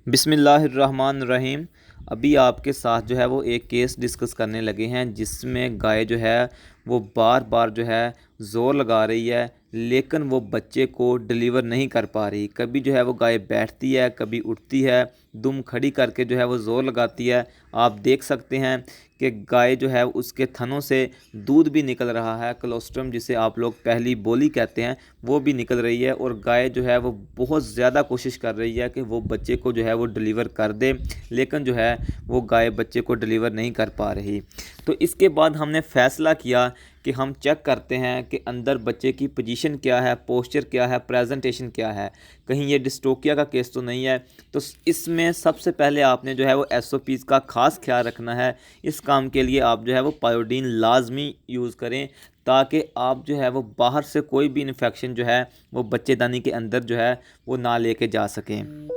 बिस्मिल्लाहिर्रहमानिर्रहीम। अभी आपके साथ जो है वो एक केस डिस्कस करने लगे हैं जिसमें गाय जो है वो बार बार जो है ज़ोर लगा रही है, लेकिन वो बच्चे को डिलीवर नहीं कर पा रही। कभी जो है वो गाय बैठती है, कभी उठती है, दुम खड़ी करके जो है वो ज़ोर लगाती है। आप देख सकते हैं कि गाय जो है उसके थनों से दूध भी निकल रहा है, कोलोस्ट्रम जिसे आप लोग पहली बोली कहते हैं वो भी निकल रही है। और गाय जो है वो बहुत ज़्यादा कोशिश कर रही है कि वो बच्चे को जो है वो डिलीवर कर दे, लेकिन जो है वो गाय बच्चे को डिलीवर नहीं कर पा रही। तो इसके बाद हमने फ़ैसला किया कि हम चेक करते हैं कि अंदर बच्चे की पोजीशन क्या है, पोस्चर क्या है, प्रेजेंटेशन क्या है, कहीं ये डिस्टोकिया का केस तो नहीं है। तो इसमें सबसे पहले आपने जो है वो एसओपीज़ का ख़ास ख्याल रखना है। इस काम के लिए आप जो है वो पायोडीन लाजमी यूज़ करें, ताकि आप जो है वो बाहर से कोई भी इन्फेक्शन जो है वो बच्चेदानी के अंदर जो है वो ना लेके जा सकें।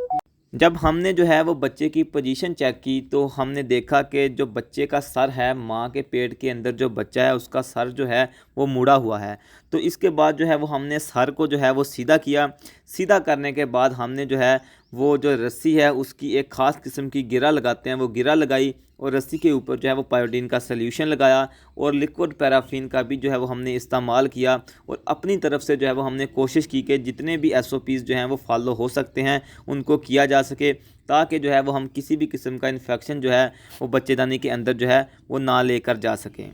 जब हमने जो है वो बच्चे की पोजीशन चेक की तो हमने देखा कि जो बच्चे का सर है, माँ के पेट के अंदर जो बच्चा है उसका सर जो है वो मुड़ा हुआ है। तो इसके बाद जो है वो हमने सर को जो है वो सीधा किया। सीधा करने के बाद हमने जो है वो जो रस्सी है उसकी एक ख़ास किस्म की गिरा लगाते हैं, वो गिरा लगाई और रस्सी के ऊपर जो है वो पायोडीन का सल्यूशन लगाया और लिक्विड पैराफिन का भी जो है वो हमने इस्तेमाल किया। और अपनी तरफ से जो है वो हमने कोशिश की कि जितने भी एसओपीज़ जो हैं वो फॉलो हो सकते हैं उनको किया जा सके, ताकि जो है वो हम किसी भी किस्म का इन्फेक्शन जो है वो बच्चेदानी के अंदर जो है वो ना लेकर जा सकें।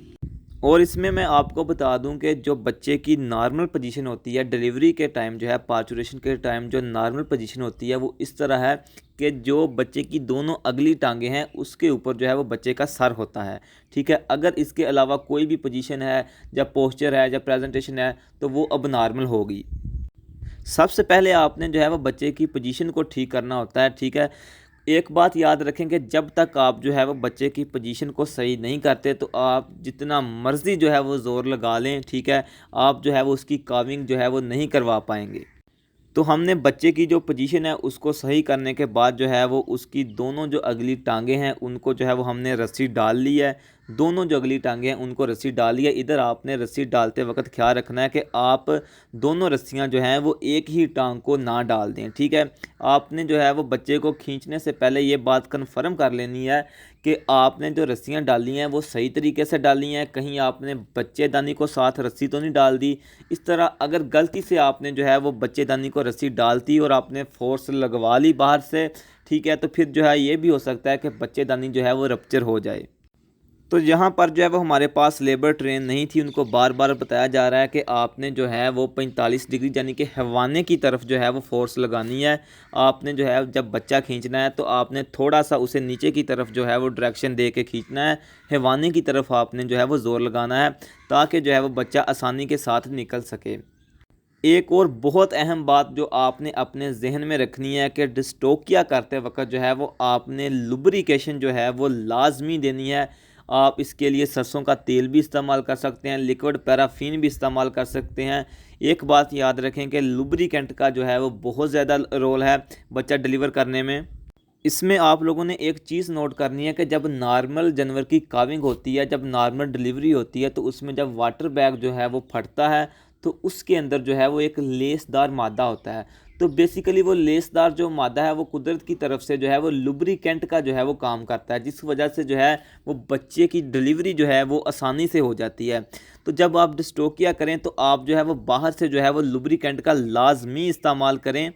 और इसमें मैं आपको बता दूं कि जो बच्चे की नॉर्मल पोजीशन होती है डिलीवरी के टाइम, जो है पार्चुरेशन के टाइम जो नॉर्मल पोजीशन होती है वो इस तरह है कि जो बच्चे की दोनों अगली टांगें हैं उसके ऊपर जो है वो बच्चे का सर होता है। ठीक है, अगर इसके अलावा कोई भी पोजीशन है या पोस्चर है या प्रेजेंटेशन है तो वो अब नॉर्मल होगी। सबसे पहले आपने जो है वो बच्चे की पोजीशन को ठीक करना होता है। ठीक है, एक बात याद रखें कि जब तक आप जो है वो बच्चे की पोजीशन को सही नहीं करते तो आप जितना मर्ज़ी जो है वो ज़ोर लगा लें, ठीक है, आप जो है वो उसकी काविंग जो है वो नहीं करवा पाएंगे। तो हमने बच्चे की जो पोजीशन है उसको सही करने के बाद जो है वो उसकी दोनों जो अगली टांगें हैं उनको जो है वो हमने रस्सी डाल ली है। दोनों जो अगली टांगें हैं उनको रस्सी डाल ली है। इधर आपने रस्सी डालते वक्त ख्याल रखना है कि आप दोनों रस्सियां जो हैं वो एक ही टांग को ना डाल दें। ठीक है, आपने जो है वो बच्चे को खींचने से पहले ये बात कन्फर्म कर लेनी है कि आपने जो रस्सियां डाली हैं वो सही तरीके से डाली हैं, कहीं आपने बच्चेदानी को साथ रस्सी तो नहीं डाल दी। इस तरह अगर गलती से आपने जो है वो बच्चेदानी को रस्सी डालती और आपने फोर्स लगवा ली बाहर से, ठीक है, तो फिर जो है ये भी हो सकता है कि बच्चेदानी जो है वो रप्चर हो जाए। तो यहाँ पर जो है वो हमारे पास लेबर ट्रेन नहीं थी, उनको बार बार बताया जा रहा है कि आपने जो है वो 45 डिग्री यानी कि हवाने की तरफ जो है वो फोर्स लगानी है। आपने जो है जब बच्चा खींचना है तो आपने थोड़ा सा उसे नीचे की तरफ जो है वो डायरेक्शन दे के खींचना है, हवाने की तरफ आपने जो है वो ज़ोर लगाना है, ताकि जो है वो बच्चा आसानी के साथ निकल सके। एक और बहुत अहम बात जो आपने अपने जहन में रखनी है कि डिस्टोकिया करते वक्त जो है वो आपने लुब्रिकेशन जो है वो लाजमी देनी है। आप इसके लिए सरसों का तेल भी इस्तेमाल कर सकते हैं, लिक्विड पैराफिन भी इस्तेमाल कर सकते हैं। एक बात याद रखें कि लुब्रिकेंट का जो है वो बहुत ज़्यादा रोल है बच्चा डिलीवर करने में। इसमें आप लोगों ने एक चीज़ नोट करनी है कि जब नॉर्मल जानवर की काविंग होती है, जब नॉर्मल डिलीवरी होती है, तो उसमें जब वाटर बैग जो है वो फटता है तो उसके अंदर जो है वो एक लेसदार मादा होता है। तो बेसिकली वो लेसदार जो मादा है वो कुदरत की तरफ से जो है वो लुब्रिकेंट का जो है वो काम करता है, जिस वजह से जो है वो बच्चे की डिलीवरी जो है वो आसानी से हो जाती है। तो जब आप डिस्टोकिया करें तो आप जो है वो बाहर से जो है वो लुब्रिकेंट का लाजमी इस्तेमाल करें।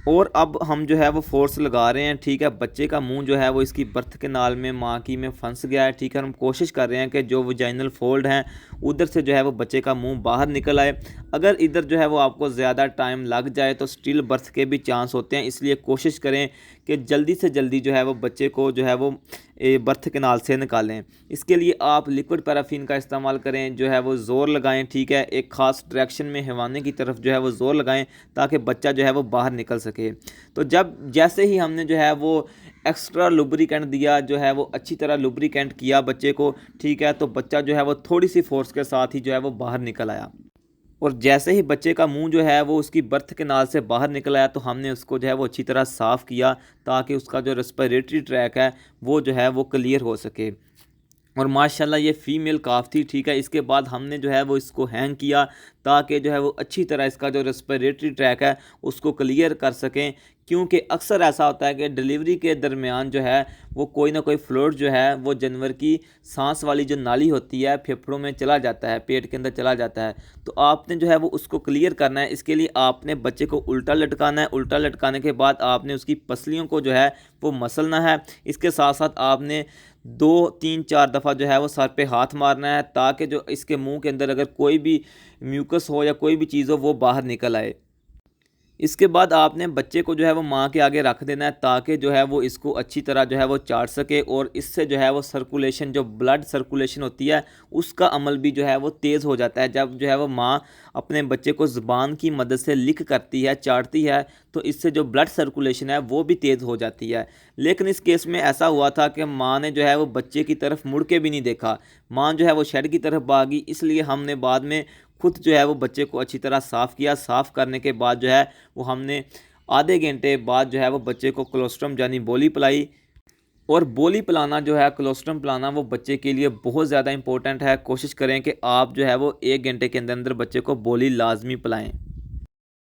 और अब हम जो है वो फोर्स लगा रहे हैं। ठीक है, बच्चे का मुंह जो है वो इसकी बर्थ के नाल में माँ की में फंस गया है। ठीक है, हम कोशिश कर रहे हैं कि जो वजाइनल फोल्ड हैं उधर से जो है वो बच्चे का मुंह बाहर निकल आए। अगर इधर जो है वो आपको ज़्यादा टाइम लग जाए तो स्टिल बर्थ के भी चांस होते हैं, इसलिए कोशिश करें कि जल्दी से जल्दी जो है वो बच्चे को जो है वो बर्थ केनाल से निकालें। इसके लिए आप लिक्विड पैराफिन का इस्तेमाल करें, जो है वो ज़ोर लगाएं। ठीक है, एक ख़ास डायरेक्शन में हवाने की तरफ जो है वो ज़ोर लगाएं ताकि बच्चा जो है वो बाहर निकल सके। तो जब जैसे ही हमने जो है वो एक्स्ट्रा लुब्रिकेंट दिया, जो है वो अच्छी तरह लुब्रिकेंट किया बच्चे को, ठीक है, तो बच्चा जो है वो थोड़ी सी फोर्स के साथ ही जो है वो बाहर निकल आया। और जैसे ही बच्चे का मुंह जो है वो उसकी बर्थ के नाल से बाहर निकल आया तो हमने उसको जो है वो अच्छी तरह साफ़ किया, ताकि उसका जो रेस्पिरेटरी ट्रैक है वो जो है वो क्लियर हो सके। और माशाल्लाह ये फ़ीमेल काफ़ थी, ठीक है। इसके बाद हमने जो है वो इसको हैंग किया ताकि जो है वो अच्छी तरह इसका जो रेस्पिरेटरी ट्रैक है उसको क्लियर कर सकें, क्योंकि अक्सर ऐसा होता है कि डिलीवरी के दरमियान जो है वो कोई ना कोई फ्लूइड जो है वो जानवर की सांस वाली जो नाली होती है फेफड़ों में चला जाता है, पेट के अंदर चला जाता है। तो आपने जो है वो उसको क्लियर करना है। इसके लिए आपने बच्चे को उल्टा लटकाना है। उल्टा लटकाने के बाद आपने उसकी पसलियों को जो है वो मसलना है। इसके साथ साथ आपने 2 3 4 दफ़ा जो है वो सर पे हाथ मारना है ताकि जो इसके मुंह के अंदर अगर कोई भी म्यूकस हो या कोई भी चीज़ हो वो बाहर निकल आए। इसके बाद आपने बच्चे को जो है वो माँ के आगे रख देना है ताकि जो है वो इसको अच्छी तरह जो है वो चाट सके, और इससे जो है वो सर्कुलेशन, जो ब्लड सर्कुलेशन होती है उसका अमल भी जो है वो तेज़ हो जाता है। जब जो है वो माँ अपने बच्चे को ज़ुबान की मदद से लिक करती है, चाटती है, तो इससे जो ब्लड सर्कुलेशन है वो भी तेज़ हो जाती है। लेकिन इस केस में ऐसा हुआ था कि माँ ने जो है वो बच्चे की तरफ मुड़ के भी नहीं देखा। माँ जो है वो शेड की तरफ भागी, इसलिए हमने बाद में खुद जो है वो बच्चे को अच्छी तरह साफ़ किया। साफ़ करने के बाद जो है वो हमने आधे घंटे बाद जो है वो बच्चे को कोलोस्ट्रम यानी बोली पिलाई। और बोली पिलाना जो है, कोलोस्ट्रम पिलाना, वो बच्चे के लिए बहुत ज़्यादा इंपॉर्टेंट है। कोशिश करें कि आप जो है वो 1 घंटे के अंदर अंदर बच्चे को बोली लाजमी पिलाएं।